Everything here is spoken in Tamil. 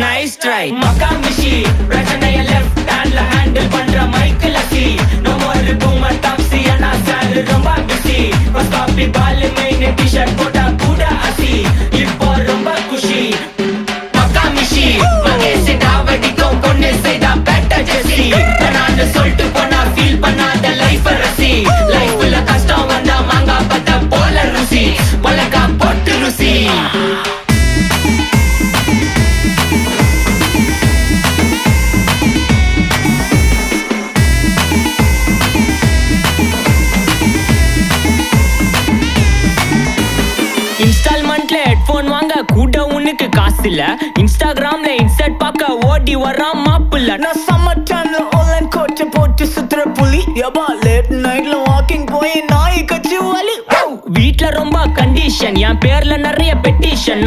நைஸ் ட்ரை மக்காமிஷி பிரச்சனைய லெஃப்ட் ஹேண்ட்ல ஹேண்டில் பண்ற மைக்கேல் அசி நோ மோர் பூமர் டாக்ஸி அண்ணா சார் ரொம்ப பிஸி ஃபர்ஸ்ட் காப்பி பால் மெயின் டி-ஷர்ட் போட்டா கூட அசி இப்போ ரொம்ப குஷி மக்காமிஷி மகேஷ் டாவடிக்கும் பொண்ணு செய்தா பெட்ட ஜெசி நான் சொல்லிட்டு போனா ஃபீல் பண்ணாத லைஃப் ரசி லைஃப்ல கஷ்டம் வந்தா மாங்கா பத்த போல ருசி பலகா போட்டு ருசி இன்ஸ்டால்மெண்ட்ல ஹெட்போன் வாங்க கூட உனக்கு காசு இல்ல இன்ஸ்டாகிராம்ல இன்ஸ்டர்ட் பார்க்க ஓடி வரான் மாப்பிள்ள நான் சம்மர் டைம்ல ஆன்லைன் கோட்டை போட்டு சுத்துற புலி யபா லேட் நைட்ல வாக்கிங் போய் நாய் கச்சி வலி வீட்ல ரொம்ப கண்டிஷன் என் பேர்ல நிறைய பெட்டிஷன்